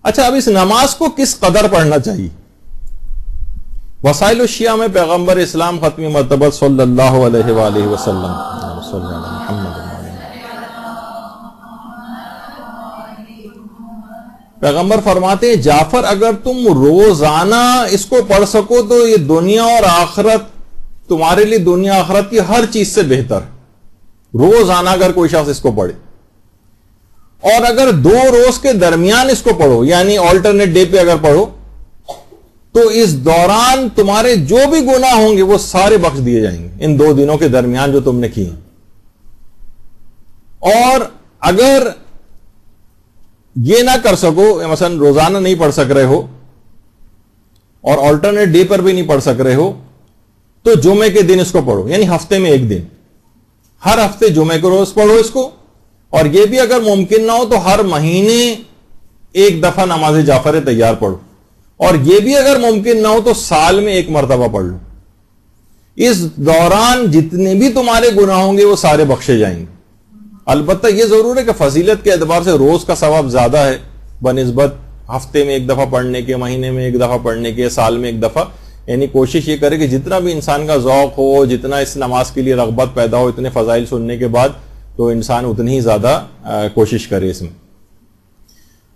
اچھا، اب اس نماز کو کس قدر پڑھنا چاہیے؟ وسائل الشیعہ میں پیغمبر اسلام ختمی مرتبہ صلی اللہ علیہ وآلہ وسلم پیغمبر فرماتے ہیں جعفر اگر تم روزانہ اس کو پڑھ سکو تو یہ دنیا اور آخرت تمہارے لیے دنیا آخرت کی ہر چیز سے بہتر. روزانہ اگر کوئی شخص اس کو پڑھے، اور اگر 2 روز کے درمیان اس کو پڑھو، یعنی آلٹرنیٹ ڈے پہ اگر پڑھو، تو اس دوران تمہارے جو بھی گناہ ہوں گے وہ سارے بخش دیے جائیں گے ان 2 دنوں کے درمیان جو تم نے کیے. اور اگر یہ نہ کر سکو، مثلا روزانہ نہیں پڑھ سک رہے ہو اور آلٹرنیٹ ڈے پر بھی نہیں پڑھ سک رہے ہو، تو جمعے کے دن اس کو پڑھو، یعنی ہفتے میں 1 دن، ہر ہفتے جمعے کو روز پڑھو اس کو. اور یہ بھی اگر ممکن نہ ہو تو ہر مہینے 1 دفعہ نماز جعفر طیار پڑھو، اور یہ بھی اگر ممکن نہ ہو تو سال میں 1 مرتبہ پڑھ لو. اس دوران جتنے بھی تمہارے گناہ ہوں گے وہ سارے بخشے جائیں گے. البتہ یہ ضرور ہے کہ فضیلت کے اعتبار سے روز کا ثواب زیادہ ہے بنسبت ہفتے میں 1 دفعہ پڑھنے کے، مہینے میں 1 دفعہ پڑھنے کے، سال میں 1 دفعہ. یعنی کوشش یہ کرے کہ جتنا بھی انسان کا ذوق ہو، جتنا اس نماز کے لیے رغبت پیدا ہو، اتنے فضائل سننے کے بعد تو انسان اتنی ہی زیادہ کوشش کرے اس میں.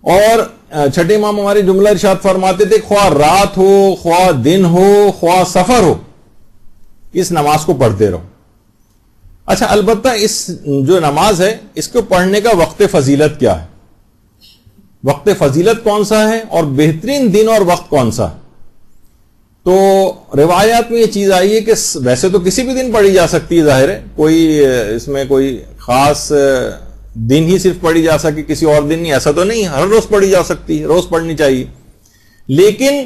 اور چھٹے امام ہمارے جملہ ارشاد فرماتے تھے خواہ رات ہو، خواہ دن ہو، خواہ سفر ہو، اس نماز کو پڑھتے رہو. اچھا، البتہ اس جو نماز ہے اس کو پڑھنے کا وقت فضیلت کیا ہے؟ وقت فضیلت کون سا ہے اور بہترین دن اور وقت کون سا ہے؟ تو روایات میں یہ چیز آئی ہے کہ ویسے تو کسی بھی دن پڑھی جا سکتی ہے، ظاہر ہے کوئی اس میں کوئی خاص دن ہی صرف پڑھی جا سکے، کسی اور دن نہیں، ایسا تو نہیں، ہر روز پڑھی جا سکتی ہے، روز پڑھنی چاہیے. لیکن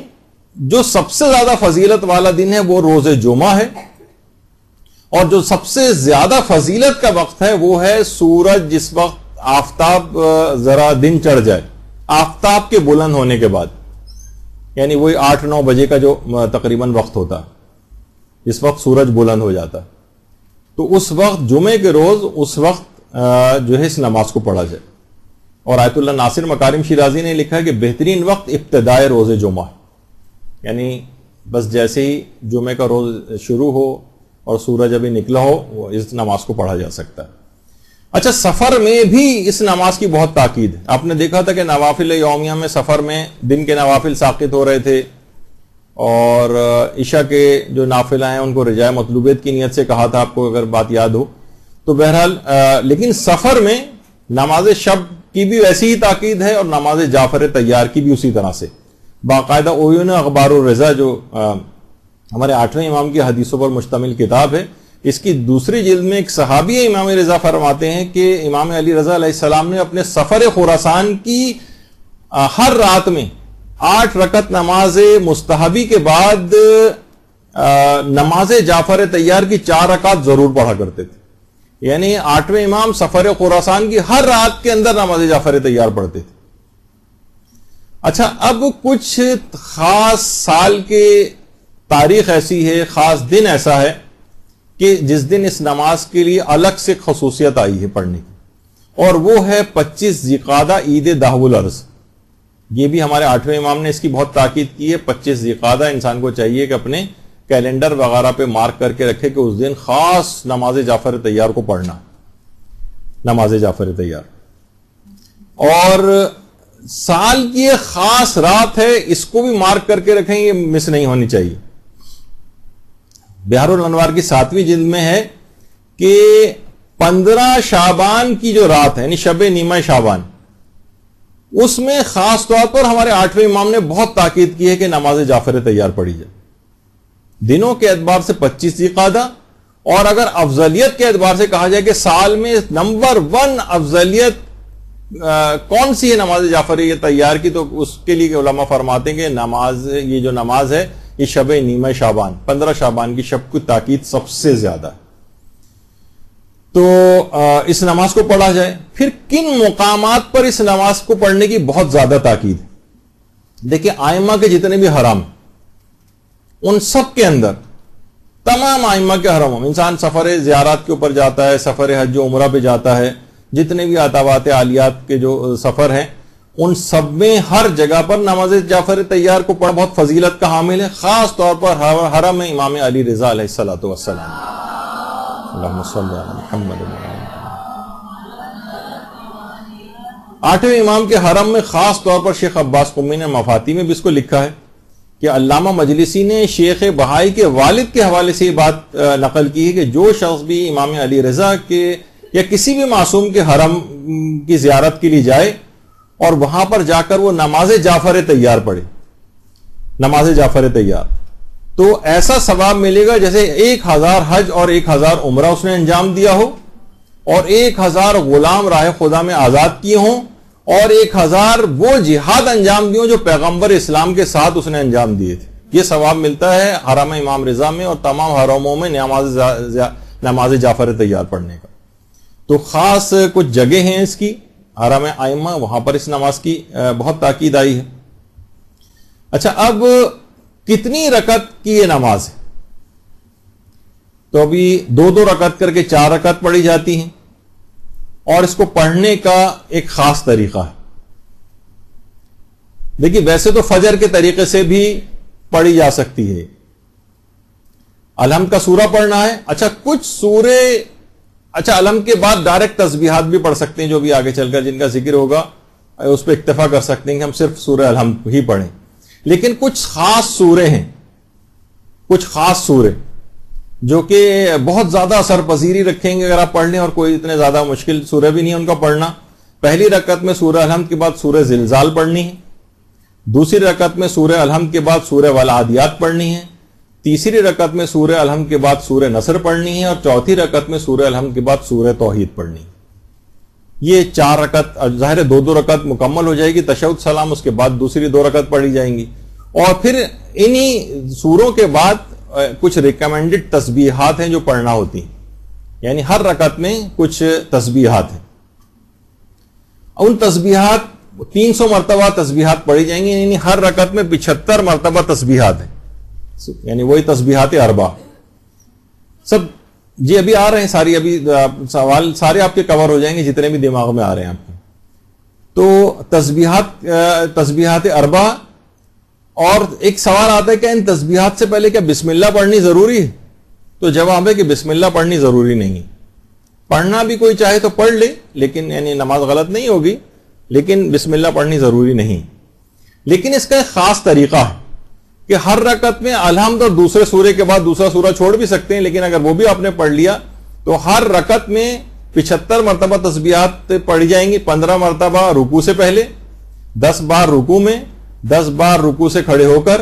جو سب سے زیادہ فضیلت والا دن ہے وہ روز جمعہ ہے، اور جو سب سے زیادہ فضیلت کا وقت ہے وہ ہے سورج جس وقت آفتاب ذرا دن چڑھ جائے، آفتاب کے بلند ہونے کے بعد، یعنی وہی 8-9 بجے کا جو تقریباً وقت ہوتا ہے، اس وقت سورج بلند ہو جاتا. تو اس وقت جمعے کے روز اس وقت جو ہے اس نماز کو پڑھا جائے. اور آیت اللہ ناصر مکارم شیرازی نے لکھا ہے کہ بہترین وقت ابتدائے روز جمعہ، یعنی بس جیسے ہی جمعے کا روز شروع ہو اور سورج ابھی نکلا ہو وہ اس نماز کو پڑھا جا سکتا ہے. اچھا، سفر میں بھی اس نماز کی بہت تاکید ہے. آپ نے دیکھا تھا کہ نوافل یومیہ میں سفر میں دن کے نوافل ساقط ہو رہے تھے، اور عشاء کے جو نافلہ ہیں ان کو رجاء مطلوبیت کی نیت سے کہا تھا، آپ کو اگر بات یاد ہو تو. بہرحال لیکن سفر میں نماز شب کی بھی ویسی ہی تاکید ہے، اور نماز جعفر طیار کی بھی اسی طرح سے. باقاعدہ عیون اخبار الرضا جو ہمارے 8ویں امام کی حدیثوں پر مشتمل کتاب ہے، اس کی دوسری جلد میں ایک صحابی امام رضا فرماتے ہیں کہ امام علی رضا علیہ السلام نے اپنے سفر خراسان کی ہر رات میں 8 رکعت نماز مستحبی کے بعد نماز جعفر طیار کی 4 رکعت ضرور پڑھا کرتے تھے. یعنی 8ویں امام سفر خراسان کی ہر رات کے اندر نماز جعفر طیار پڑھتے تھے. اچھا، اب کچھ خاص سال کے تاریخ ایسی ہے، خاص دن ایسا ہے کہ جس دن اس نماز کے لیے الگ سے خصوصیت آئی ہے پڑھنے کی، اور وہ ہے 25 ذیقعدہ عید دہو الارض. یہ بھی ہمارے 8ویں امام نے اس کی بہت تاکید کی ہے. 25 ذیقعدہ انسان کو چاہیے کہ اپنے کیلنڈر وغیرہ پہ مارک کر کے رکھے کہ اس دن خاص نماز جعفر طیار کو پڑھنا، نماز جعفر طیار. اور سال کی ایک خاص رات ہے، اس کو بھی مارک کر کے رکھیں، یہ مس نہیں ہونی چاہیے. بہار الانوار کی 7ویں جلد میں ہے کہ 15 شعبان کی جو رات ہے، یعنی شب نیمہ شعبان، اس میں خاص طور پر ہمارے 8ویں امام نے بہت تاکید کی ہے کہ نماز جعفر طیار پڑھی جائے. دنوں کے اعتبار سے 25 ذیقعدہ، اور اگر افضلیت کے اعتبار سے کہا جائے کہ سال میں نمبر 1 افضلیت کون سی ہے نماز جعفر طیار کی، تو اس کے لیے علماء فرماتے ہیں کہ یہ جو نماز ہے یہ شب نیمہ شعبان، 15 شعبان کی شب کی تاکید سب سے زیادہ ہے. تو اس نماز کو پڑھا جائے. پھر کن مقامات پر اس نماز کو پڑھنے کی بہت زیادہ تاکید ہے؟ دیکھیں، آئمہ کے جتنے بھی حرم، ان سب کے اندر، تمام آئمہ کے حرم، انسان سفر زیارات کے اوپر جاتا ہے، سفر حج و عمرہ پہ جاتا ہے، جتنے بھی آتاوات عالیات کے جو سفر ہیں ان سب میں ہر جگہ پر نماز جعفر طیار کو پڑھنا بہت فضیلت کا حامل ہے، خاص طور پر حرم امام علی رضا علیہ الصلوۃ والسلام. اللہم صلی علی محمد. 8ویں امام کے حرم میں خاص طور پر شیخ عباس قمی نے مفاتی میں بھی اس کو لکھا ہے کہ علامہ مجلسی نے شیخ بہائی کے والد کے حوالے سے یہ بات نقل کی ہے کہ جو شخص بھی امام علی رضا کے یا کسی بھی معصوم کے حرم کی زیارت کے لیے جائے اور وہاں پر جا کر وہ نماز جعفر طیار پڑھے، نماز جعفر طیار، تو ایسا ثواب ملے گا جیسے 1000 حج اور 1000 عمرہ اس نے انجام دیا ہو، اور 1000 غلام راہ خدا میں آزاد کیے ہوں، اور 1000 وہ جہاد انجام دیے ہوں جو پیغمبر اسلام کے ساتھ اس نے انجام دیے تھے. یہ ثواب ملتا ہے حرم امام رضا میں اور تمام حرموں میں نماز جعفر طیار پڑھنے کا. تو خاص کچھ جگہ ہیں اس کی، حرم ائمہ، وہاں پر اس نماز کی بہت تاکید آئی ہے. اچھا، اب کتنی رکعت کی یہ نماز ہے؟ تو ابھی 2 رکعت کر کے 4 رکعت پڑھی جاتی ہیں، اور اس کو پڑھنے کا ایک خاص طریقہ ہے. دیکھیے، ویسے تو فجر کے طریقے سے بھی پڑھی جا سکتی ہے. الحمد کا سورہ پڑھنا ہے. اچھا، کچھ سورے الحمد کے بعد ڈائریکٹ تسبیحات بھی پڑھ سکتے ہیں، جو بھی آگے چل کر جن کا ذکر ہوگا اس پہ اکتفا کر سکتے ہیں کہ ہم صرف سورہ الحمد ہی پڑھیں. لیکن کچھ خاص سورے ہیں، کچھ خاص سورے جو کہ بہت زیادہ اثر پذیری رکھیں گے اگر آپ پڑھ لیں، اور کوئی اتنے زیادہ مشکل سورہ بھی نہیں ہے ان کا پڑھنا. پہلی رکعت میں سورہ الحمد کے بعد سورہ زلزال پڑھنی ہے، دوسری رکعت میں سورہ الحمد کے بعد سورہ والعادیات پڑھنی ہے، تیسری رکعت میں سورہ الحمد کے بعد سورہ نصر پڑھنی ہے، اور چوتھی رکعت میں سورہ الحمد کے بعد سورہ توحید پڑھنی ہے. یہ 4 رکعت، ظاہر 2 رکعت مکمل ہو جائے گی، تشہد سلام، اس کے بعد دوسری 2 رکعت پڑھی جائیں گی. اور پھر انہی سوروں کے بعد کچھ ریکمینڈڈ تسبیحات ہیں جو پڑھنا ہوتی ہیں، یعنی ہر رکعت میں کچھ تسبیحات ہیں. ان تسبیحات 300 مرتبہ تسبیحات پڑھی جائیں گی، یعنی ہر رکعت میں 75 مرتبہ تسبیحات ہیں، یعنی وہی تسبیحات اربع سب. جی ابھی آ رہے ہیں ساری، ابھی سوال سارے آپ کے کور ہو جائیں گے جتنے بھی دماغ میں آ رہے ہیں آپ کے. تو تسبیحات اربع. اور ایک سوال آتا ہے کہ ان تسبیحات سے پہلے کیا بسم اللہ پڑھنی ضروری ہے؟ تو جواب ہے کہ بسم اللہ پڑھنی ضروری نہیں. پڑھنا بھی کوئی چاہے تو پڑھ لے، لیکن یعنی نماز غلط نہیں ہوگی، لیکن بسم اللہ پڑھنی ضروری نہیں. لیکن اس کا ایک خاص طریقہ ہے کہ ہر رکعت میں الحمد اور دوسرے سورے کے بعد دوسرا سورہ چھوڑ بھی سکتے ہیں، لیکن اگر وہ بھی آپ نے پڑھ لیا تو ہر رکعت میں 75 مرتبہ تسبیحات پڑھی جائیں گی. 15 مرتبہ رکوع سے پہلے، 10 بار رکوع میں، 10 بار رکوع سے کھڑے ہو کر،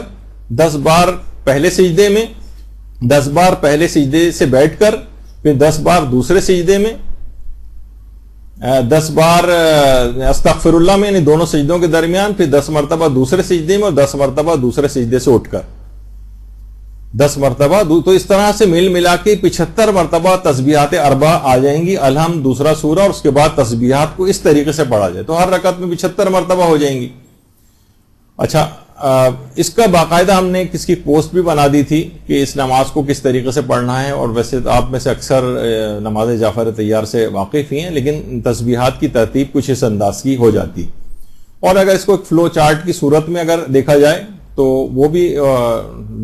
10 بار پہلے سجدے میں، 10 بار پہلے سجدے سے بیٹھ کر، پھر 10 بار دوسرے سجدے میں، 10 بار استغفر اللہ میں، یعنی دونوں سجدوں کے درمیان، پھر 10 مرتبہ دوسرے سجدے میں، اور 10 مرتبہ دوسرے سجدے سے اٹھ کر 10 مرتبہ. تو اس طرح سے مل ملا کے 75 مرتبہ تسبیحات اربع آ جائیں گی. الحمد دوسرا سورہ اور اس کے بعد تسبیحات کو اس طریقے سے پڑھا جائے تو ہر رکعت میں 75 مرتبہ ہو جائیں گی. اچھا، اس کا باقاعدہ ہم نے کس کی پوسٹ بھی بنا دی تھی کہ اس نماز کو کس طریقے سے پڑھنا ہے. اور ویسے آپ میں سے اکثر نماز جعفر طیار سے واقف ہی ہیں، لیکن تسبیحات کی ترتیب کچھ اس انداز کی ہو جاتی. اور اگر اس کو ایک فلو چارٹ کی صورت میں اگر دیکھا جائے تو وہ بھی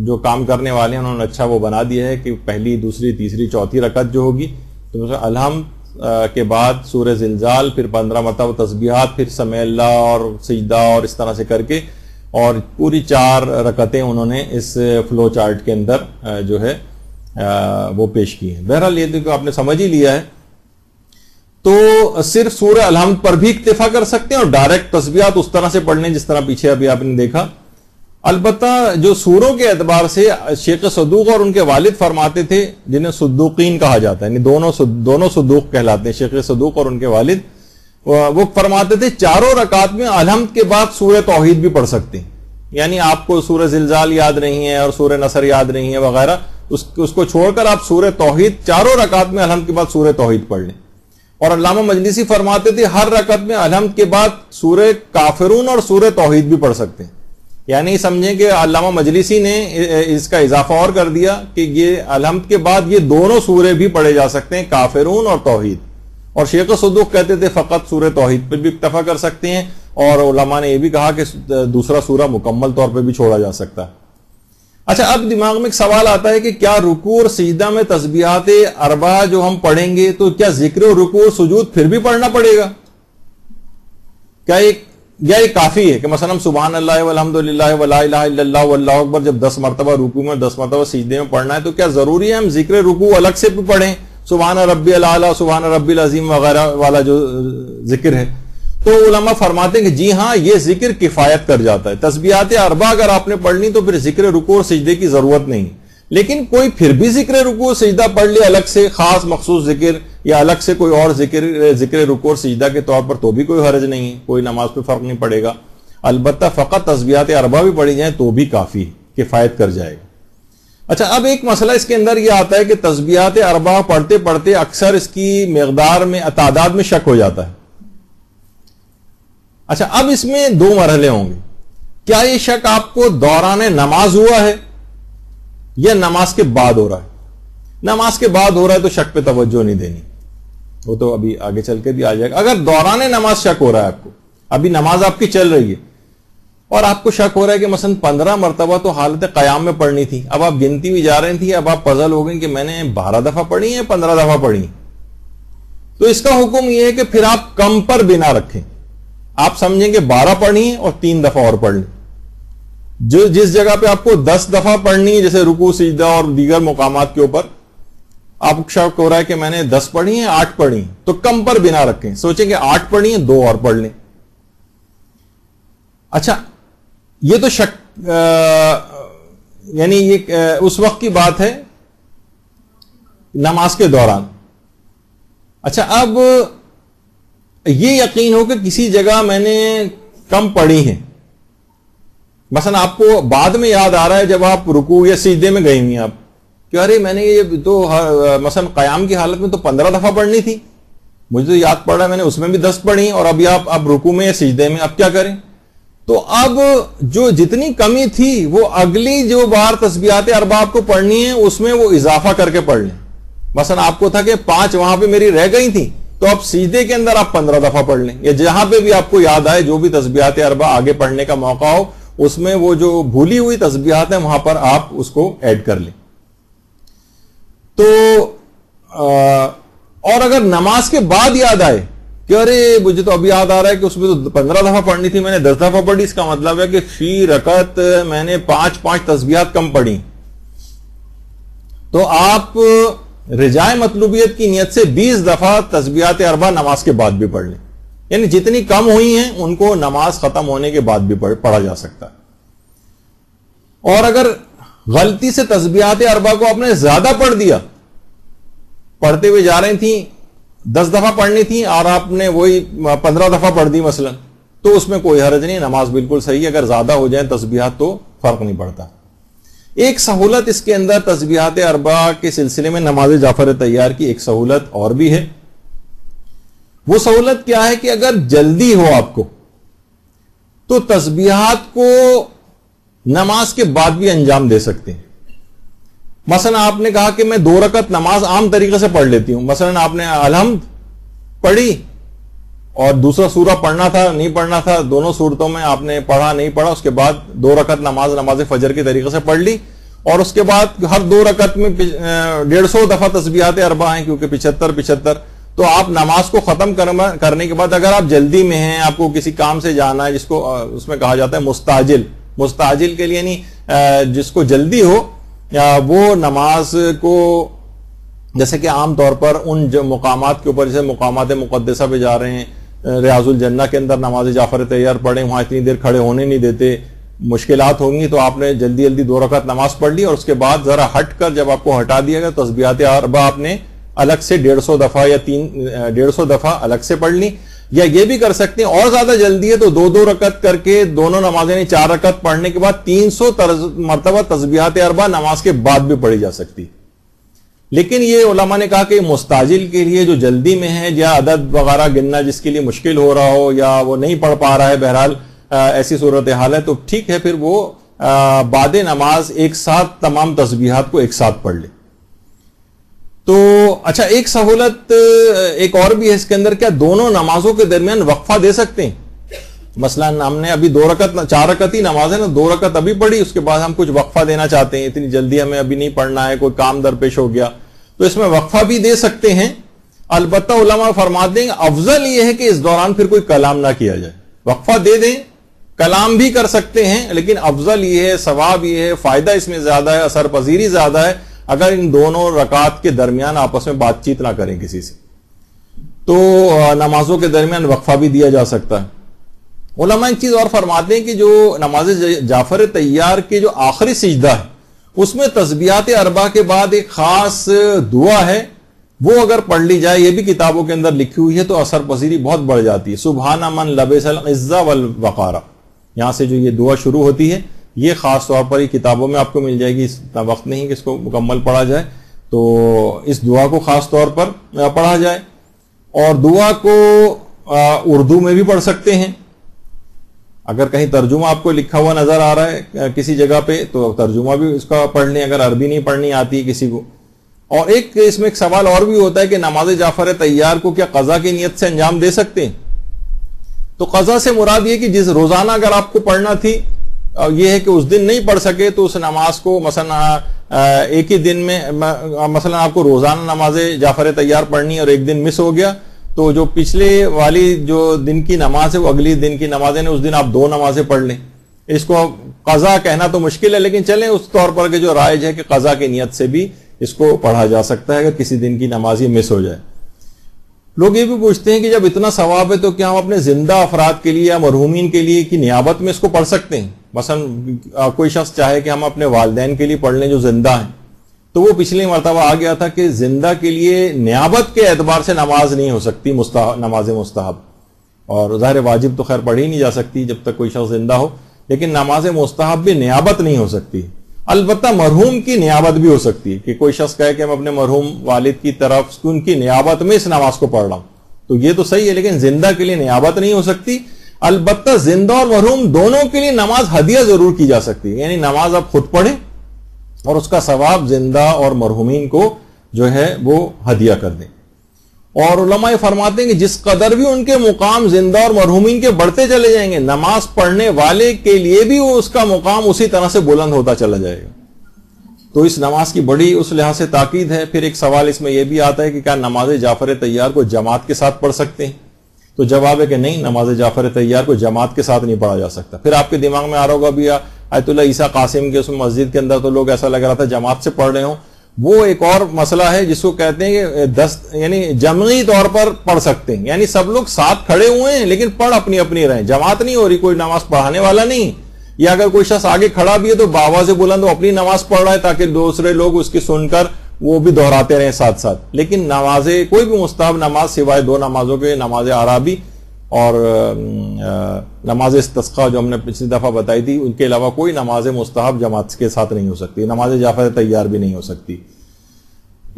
جو کام کرنے والے ہیں انہوں نے اچھا وہ بنا دیا ہے کہ پہلی، دوسری، تیسری، چوتھی رکعت جو ہوگی تو الحمد کے بعد سورہ زلزال، پھر 15 مرتبہ تسبیحات، پھر سمع اللہ اور سجدہ، اور اس طرح سے کر کے، اور پوری 4 رکعتیں انہوں نے اس فلو چارٹ کے اندر جو ہے وہ پیش کی ہیں. بہرحال یہ تو آپ نے سمجھ ہی لیا ہے. تو صرف سورہ الحمد پر بھی اکتفا کر سکتے ہیں اور ڈائریکٹ تسبیحات اس طرح سے پڑھنے جس طرح پیچھے ابھی آپ نے دیکھا. البتہ جو سوروں کے اعتبار سے شیخ صدوق اور ان کے والد فرماتے تھے، جنہیں صدوقین کہا جاتا ہے، یعنی دونوں صدوق کہلاتے ہیں، شیخ صدوق اور ان کے والد، وہ فرماتے تھے 4 رکعات میں الحمد کے بعد سورہ توحید بھی پڑھ سکتے ہیں. یعنی آپ کو سورہ زلزال یاد نہیں ہے اور سورہ نصر یاد نہیں ہے وغیرہ، اس کو چھوڑ کر آپ سورہ توحید 4 رکعات میں الحمد کے بعد سورہ توحید پڑھ لیں. اور علامہ مجلسی فرماتے تھے ہر رکعت میں الحمد کے بعد سورہ کافرون اور سورہ توحید بھی پڑھ سکتے ہیں. یعنی سمجھیں کہ علامہ مجلسی نے اس کا اضافہ اور کر دیا کہ یہ الحمد کے بعد یہ دونوں سورے بھی پڑھے جا سکتے ہیں، کافرون اور توحید. اور شیخ صدوق کہتے تھے فقط سورہ توحید پر بھی اکتفا کر سکتے ہیں. اور علماء نے یہ بھی کہا کہ دوسرا سورہ مکمل طور پہ بھی چھوڑا جا سکتا ہے. اچھا اب دماغ میں ایک سوال آتا ہے کہ کیا رکوع اور سجدہ میں تسبیحات اربع جو ہم پڑھیں گے تو کیا ذکر و رکوع سجود پھر بھی پڑھنا پڑے گا؟ کیا یہ کافی ہے کہ مثلا ہم سبحان اللہ والحمد للہ ولا الہ الا اللہ واللہ اکبر جب 10 مرتبہ رکوع میں 10 مرتبہ سجدے میں پڑھنا ہے تو کیا ضروری ہے ہم ذکر رکوع الگ سے بھی پڑھیں، سبحان ربی الاعلی سبحان ربی العظیم وغیرہ والا جو ذکر ہے؟ تو علماء فرماتے ہیں کہ جی ہاں یہ ذکر کفایت کر جاتا ہے. تسبیحات اربع اگر آپ نے پڑھ لی تو پھر ذکر رکوع اور سجدے کی ضرورت نہیں. لیکن کوئی پھر بھی ذکر رکوع سجدہ پڑھ لے الگ سے خاص مخصوص ذکر یا الگ سے کوئی اور ذکر رکوع اور سجدہ کے طور پر تو بھی کوئی حرج نہیں ہے، کوئی نماز پہ فرق نہیں پڑے گا. البتہ فقط تسبیحات اربع بھی پڑھی جائیں تو بھی کافی کفایت کر جائے گا. اچھا اب ایک مسئلہ اس کے اندر یہ آتا ہے کہ تسبیحات اربع پڑھتے پڑھتے اکثر اس کی مقدار میں تعداد میں شک ہو جاتا ہے. اچھا اب اس میں 2 مرحلے ہوں گے. کیا یہ شک آپ کو دوران نماز ہوا ہے یا نماز کے بعد ہو رہا ہے؟ نماز کے بعد ہو رہا ہے تو شک پہ توجہ نہیں دینی، وہ تو ابھی آگے چل کے بھی آ جائے گا. اگر دوران نماز شک ہو رہا ہے آپ کو، ابھی نماز آپ کی چل رہی ہے اور آپ کو شک ہو رہا ہے کہ مثلا 15 مرتبہ تو حالت قیام میں پڑھنی تھی، اب آپ گنتی بھی جا رہی تھی، اب آپ پزل ہو گئے کہ میں نے 12 دفعہ پڑھی ہے 15 دفعہ پڑھی، تو اس کا حکم یہ ہے کہ پھر آپ کم پر بنا رکھیں. آپ سمجھیں کہ 12 پڑھی اور 3 دفعہ اور پڑھ لیں. جو جس جگہ پہ آپ کو 10 دفعہ پڑھنی ہے جیسے رکوع سجدہ اور دیگر مقامات کے اوپر آپ کو شک ہو رہا ہے کہ میں نے 10 پڑھی ہیں 8 پڑھی ہیں تو کم پر بنا رکھیں، سوچیں کہ 8 پڑھی ہیں 2 اور پڑھ لیں. اچھا یہ تو شک یعنی یہ اس وقت کی بات ہے نماز کے دوران. اچھا اب یہ یقین ہو کہ کسی جگہ میں نے کم پڑھی ہے، مثلا آپ کو بعد میں یاد آ رہا ہے جب آپ رکوع یا سجدے میں گئی ہوئی آپ کہ ارے میں نے یہ تو مثلا قیام کی حالت میں تو 15 دفعہ پڑھنی تھی، مجھے تو یاد پڑ رہا ہے میں نے اس میں بھی 10 پڑھی اور ابھی آپ رکوع میں یا سجدے میں اب کیا کریں؟ تو اب جو جتنی کمی تھی وہ اگلی جو بار تسبیحات اربع آپ کو پڑھنی ہے اس میں وہ اضافہ کر کے پڑھ لیں. مثلا آپ کو تھا کہ 5 وہاں پہ میری رہ گئی تھی تو اب سجدے کے اندر آپ 15 دفعہ پڑھ لیں، یا جہاں پہ بھی آپ کو یاد آئے جو بھی تسبیحات اربع آگے پڑھنے کا موقع ہو اس میں وہ جو بھولی ہوئی تسبیحات ہیں وہاں پر آپ اس کو ایڈ کر لیں. تو اور اگر نماز کے بعد یاد آئے کہ ارے مجھے تو ابھی یاد آ رہا ہے کہ اس میں تو 15 دفعہ پڑھنی تھی میں نے 10 دفعہ پڑھی، اس کا مطلب ہے کہ فی رکعت میں نے 5 تسبیحات کم پڑھی، تو آپ رجاء مطلوبیت کی نیت سے 20 دفعہ تسبیحات اربع نماز کے بعد بھی پڑھ لیں. یعنی جتنی کم ہوئی ہیں ان کو نماز ختم ہونے کے بعد بھی پڑھا جا سکتا ہے. اور اگر غلطی سے تسبیحات اربع کو آپ نے زیادہ پڑھ دیا، پڑھتے ہوئے جا رہی تھیں 10 دفعہ پڑھنی تھی اور آپ نے وہی 15 دفعہ پڑھ دی مثلا، تو اس میں کوئی حرج نہیں، نماز بالکل صحیح ہے. اگر زیادہ ہو جائیں تسبیحات تو فرق نہیں پڑتا. ایک سہولت اس کے اندر تسبیحات اربع کے سلسلے میں نماز جعفر طیار کی ایک سہولت اور بھی ہے. وہ سہولت کیا ہے کہ اگر جلدی ہو آپ کو تو تسبیحات کو نماز کے بعد بھی انجام دے سکتے ہیں. مثلا آپ نے کہا کہ میں 2 رکعت نماز عام طریقے سے پڑھ لیتی ہوں، مثلا آپ نے الحمد پڑھی اور دوسرا سورہ پڑھنا تھا نہیں پڑھنا تھا، دونوں صورتوں میں آپ نے پڑھا نہیں پڑھا، اس کے بعد 2 رکعت نماز فجر کے طریقے سے پڑھ لی اور اس کے بعد ہر 2 رکعت میں 150 دفعہ تسبیحات اربع ہیں کیونکہ 75 تو آپ نماز کو ختم کرنے کے بعد اگر آپ جلدی میں ہیں، آپ کو کسی کام سے جانا ہے جس کو اس میں کہا جاتا ہے مستعجل کے لیے یعنی جس کو جلدی ہو وہ نماز کو جیسے کہ عام طور پر ان مقامات کے اوپر جیسے مقامات مقدسہ پہ جا رہے ہیں، ریاض الجنہ کے اندر نماز جعفر طیار پڑھیں، وہاں اتنی دیر کھڑے ہونے نہیں دیتے، مشکلات ہوں گی، تو آپ نے جلدی 2 رکعت نماز پڑھ لی اور اس کے بعد ذرا ہٹ کر جب آپ کو ہٹا دیا گیا تسبیحات اربع آپ نے الگ سے 150 دفعہ یا 150 دفعہ الگ سے پڑھ لی. یا یہ بھی کر سکتے ہیں اور زیادہ جلدی ہے تو 2 رکعت کر کے دونوں نمازیں 4 رکعت پڑھنے کے بعد 300 مرتبہ تسبیحات اربع نماز کے بعد بھی پڑھی جا سکتی. لیکن یہ علماء نے کہا کہ مستعجل کے لیے جو جلدی میں ہے یا عدد وغیرہ گننا جس کے لیے مشکل ہو رہا ہو یا وہ نہیں پڑھ پا رہا ہے، بہرحال ایسی صورتحال ہے تو ٹھیک ہے، پھر وہ بعد نماز ایک ساتھ تمام تسبیحات کو ایک ساتھ پڑھ لے. تو اچھا ایک سہولت ایک اور بھی ہے اس کے اندر، کیا دونوں نمازوں کے درمیان وقفہ دے سکتے ہیں؟ مثلا ہم نے ابھی 4 رکعت ہی نماز ہے نا، 2 رکعت ابھی پڑھی، اس کے بعد ہم کچھ وقفہ دینا چاہتے ہیں، اتنی جلدی ہمیں ابھی نہیں پڑھنا ہے، کوئی کام درپیش ہو گیا، تو اس میں وقفہ بھی دے سکتے ہیں۔ البتہ علماء فرماتے ہیں افضل یہ ہے کہ اس دوران پھر کوئی کلام نہ کیا جائے، وقفہ دے دیں، کلام بھی کر سکتے ہیں، لیکن افضل یہ ہے، ثواب یہ ہے، فائدہ اس میں زیادہ ہے، اثر پذیری زیادہ ہے اگر ان دونوں رکعات کے درمیان آپس میں بات چیت نہ کریں کسی سے، تو نمازوں کے درمیان وقفہ بھی دیا جا سکتا ہے۔ علماء ایک چیز اور فرماتے ہیں کہ جو نماز جعفر طیار کے جو آخری سجدہ ہے اس میں تسبیحات اربع کے بعد ایک خاص دعا ہے، وہ اگر پڑھ لی جائے، یہ بھی کتابوں کے اندر لکھی ہوئی ہے، تو اثر پذیری بہت بڑھ جاتی ہے۔ سبحان من لبس العزہ والوقار، یہاں سے جو یہ دعا شروع ہوتی ہے، یہ خاص طور پر یہ کتابوں میں آپ کو مل جائے گی، اتنا وقت نہیں کہ اس کو مکمل پڑھا جائے، تو اس دعا کو خاص طور پر پڑھا جائے، اور دعا کو اردو میں بھی پڑھ سکتے ہیں، اگر کہیں ترجمہ آپ کو لکھا ہوا نظر آ رہا ہے کسی جگہ پہ تو ترجمہ بھی اس کا پڑھ لیں، اگر عربی نہیں پڑھنی آتی ہے کسی کو۔ اور اس میں ایک سوال اور بھی ہوتا ہے کہ نماز جعفر طیار کو کیا قضا کی نیت سے انجام دے سکتے ہیں؟ تو قضا سے مراد یہ کہ جس روزانہ اگر آپ کو پڑھنا تھی، یہ ہے کہ اس دن نہیں پڑھ سکے تو اس نماز کو مثلا ایک ہی دن میں، مثلا آپ کو روزانہ نماز جعفر طیار پڑھنی اور ایک دن مس ہو گیا، تو جو پچھلے والی جو دن کی نماز ہے وہ اگلی دن کی نمازیں، اس دن آپ 2 نمازیں پڑھ لیں۔ اس کو قضا کہنا تو مشکل ہے، لیکن چلیں اس طور پر کہ جو رائج ہے کہ قضا کی نیت سے بھی اس کو پڑھا جا سکتا ہے اگر کسی دن کی نماز یہ مس ہو جائے۔ لوگ یہ بھی پوچھتے ہیں کہ جب اتنا ثواب ہے تو کیا ہم اپنے زندہ افراد کے لیے یا مرحومین کے لیے کی نیابت میں اس کو پڑھ سکتے ہیں؟ مثلا کوئی شخص چاہے کہ ہم اپنے والدین کے لیے پڑھ لیں جو زندہ ہیں، تو وہ پچھلی مرتبہ آ گیا تھا کہ زندہ کے لیے نیابت کے اعتبار سے نماز نہیں ہو سکتی، نماز مستحب، اور ظاہر واجب تو خیر پڑھی نہیں جا سکتی جب تک کوئی شخص زندہ ہو، لیکن نماز مستحب بھی نیابت نہیں ہو سکتی۔ البتہ مرحوم کی نیابت بھی ہو سکتی ہے کہ کوئی شخص کہے کہ ہم اپنے مرحوم والد کی طرف ان کی نیابت میں اس نماز کو پڑھ رہا ہوں، تو یہ تو صحیح ہے، لیکن زندہ کے لیے نیابت نہیں ہو سکتی۔ البتہ زندہ اور مرحوم دونوں کے لیے نماز ہدیہ ضرور کی جا سکتی ہے، یعنی نماز آپ خود پڑھیں اور اس کا ثواب زندہ اور مرحومین کو جو ہے وہ ہدیہ کر دیں۔ اور علماء فرماتے ہیں کہ جس قدر بھی ان کے مقام زندہ اور مرحومین کے بڑھتے چلے جائیں گے، نماز پڑھنے والے کے لیے بھی وہ اس کا مقام اسی طرح سے بلند ہوتا چلا جائے گا۔ تو اس نماز کی بڑی اس لحاظ سے تاکید ہے۔ پھر ایک سوال اس میں یہ بھی آتا ہے کہ کیا نماز جعفر طیار کو جماعت کے ساتھ پڑھ سکتے ہیں؟ تو جواب ہے کہ نہیں، نماز جعفر طیار کو جماعت کے ساتھ نہیں پڑھا جا سکتا۔ پھر آپ کے دماغ میں آ رہا ہوگا بھی آیت اللہ عیسیٰ قاسم کے اس مسجد کے اندر تو لوگ ایسا لگ رہا تھا جماعت سے پڑھ رہے ہوں، وہ ایک اور مسئلہ ہے جس کو کہتے ہیں کہ یعنی جمعی طور پر پڑھ سکتے ہیں، یعنی سب لوگ ساتھ کھڑے ہوئے ہیں لیکن پڑھ اپنی اپنی رہیں، جماعت نہیں ہو رہی، کوئی نماز پڑھانے والا نہیں، یا اگر کوئی شخص آگے کھڑا بھی ہے تو باواز بلند وہ اپنی نماز پڑھ رہا ہے تاکہ دوسرے لوگ اس کی سن کر وہ بھی دہراتے رہیں ساتھ ساتھ۔ لیکن نماز کوئی بھی مستحب نماز سوائے 2 نمازوں کے، نماز عرابی اور نماز استسقاء جو ہم نے پچھلی دفعہ بتائی تھی، ان کے علاوہ کوئی نماز مستحب جماعت کے ساتھ نہیں ہو سکتی، نماز جعفر طیار بھی نہیں ہو سکتی۔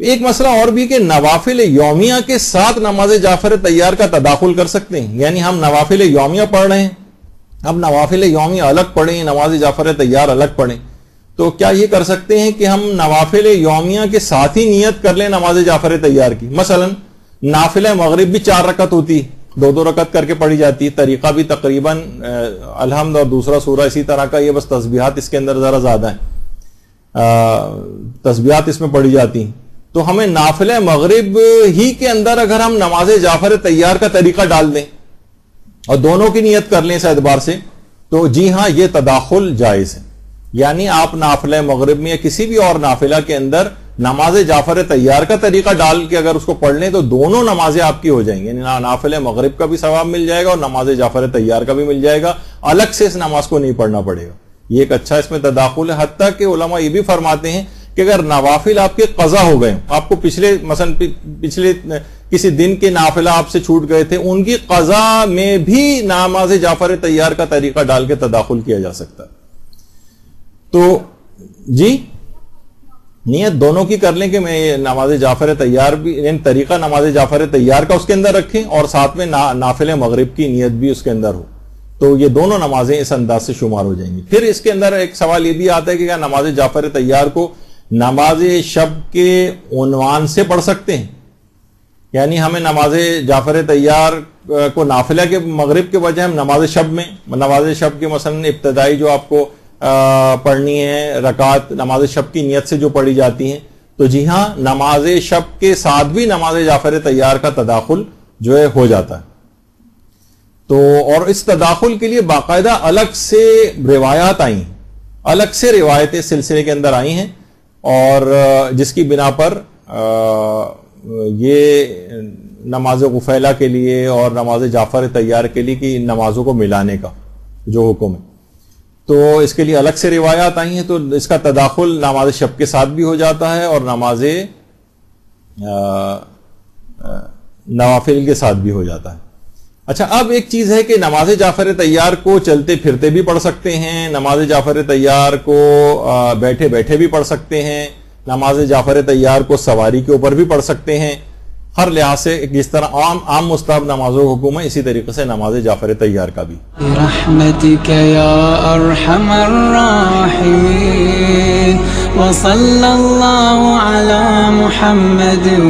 ایک مسئلہ اور بھی کہ نوافل یومیہ کے ساتھ نماز جعفر طیار کا تداخل کر سکتے ہیں، یعنی ہم نوافل یومیہ پڑھ رہے ہیں، ہم نوافل یومیہ الگ پڑھیں، نماز جعفر طیار الگ پڑھیں، تو کیا یہ کر سکتے ہیں کہ ہم نوافل یومیہ کے ساتھ ہی نیت کر لیں نماز جعفر طیار کی؟ مثلا نافلہ مغرب بھی 4 رکعت ہوتی، 2 رکعت کر کے پڑھی جاتی، طریقہ بھی تقریباً الحمد اور دوسرا سورہ اسی طرح کا، یہ بس تسبیحات اس کے اندر ذرا زیادہ ہیں، تسبیحات اس میں پڑھی جاتی ہیں۔ تو ہمیں نافلہ مغرب ہی کے اندر اگر ہم نماز جعفر طیار کا طریقہ ڈال دیں اور دونوں کی نیت کر لیں اس اعتبار سے، تو جی ہاں یہ تداخل جائز ہے، یعنی آپ نافلہ مغرب میں یا کسی بھی اور نافلہ کے اندر نماز جعفر طیار کا طریقہ ڈال کے اگر اس کو پڑھ لیں تو دونوں نمازیں آپ کی ہو جائیں گی، یعنی نافلہ مغرب کا بھی ثواب مل جائے گا اور نماز جعفر طیار کا بھی مل جائے گا، الگ سے اس نماز کو نہیں پڑھنا پڑے گا۔ یہ ایک اچھا اس میں تداخل ہے، حتیٰ کہ علماء یہ بھی فرماتے ہیں کہ اگر نوافل آپ کے قضا ہو گئے، آپ کو پچھلے کسی دن کے نافلہ آپ سے چھوٹ گئے تھے، ان کی قضا میں بھی نماز جعفر طیار کا طریقہ ڈال کے تداخل کیا جا سکتا ہے۔ تو جی نیت دونوں کی کر لیں کہ میں نماز جعفر طیار بھی، یعنی طریقہ نماز جعفر طیار کا اس کے اندر رکھیں اور ساتھ میں نافل مغرب کی نیت بھی اس کے اندر ہو، تو یہ دونوں نمازیں اس انداز سے شمار ہو جائیں گی۔ پھر اس کے اندر ایک سوال یہ بھی آتا ہے کہ کیا نماز جعفر طیار کو نماز شب کے عنوان سے پڑھ سکتے ہیں؟ یعنی ہمیں نماز جعفر طیار کو نافلہ کے مغرب کے بجائے ہم نماز شب میں، نماز شب کے مثلا ابتدائی جو آپ کو پڑھنی ہے رکعت نماز شب کی نیت سے جو پڑھی جاتی ہیں، تو جی ہاں نماز شب کے ساتھ بھی نماز جعفر طیار کا تداخل جو ہے ہو جاتا ہے. تو اور اس تداخل کے لیے باقاعدہ الگ سے روایات آئی ہیں، الگ سے روایتیں سلسلے کے اندر آئی ہیں، اور جس کی بنا پر یہ نماز غفیلہ کے لیے اور نماز جعفر طیار کے لیے کہ ان نمازوں کو ملانے کا جو حکم ہے، تو اس کے لیے الگ سے روایات آئی ہیں. تو اس کا تداخل نماز شب کے ساتھ بھی ہو جاتا ہے اور نماز نوافل کے ساتھ بھی ہو جاتا ہے. اچھا، اب ایک چیز ہے کہ نماز جعفر طیار کو چلتے پھرتے بھی پڑھ سکتے ہیں، نماز جعفر طیار کو بیٹھے بیٹھے بھی پڑھ سکتے ہیں، نماز جعفر طیار کو سواری کے اوپر بھی پڑھ سکتے ہیں. ہر لحاظ سے جس طرح عام مستحب نمازوں کا حکم ہے، اسی طریقے سے نماز جعفر طیار کا بھی. برحمتک یا ارحم الراحمین وصلی اللہ علی محمد و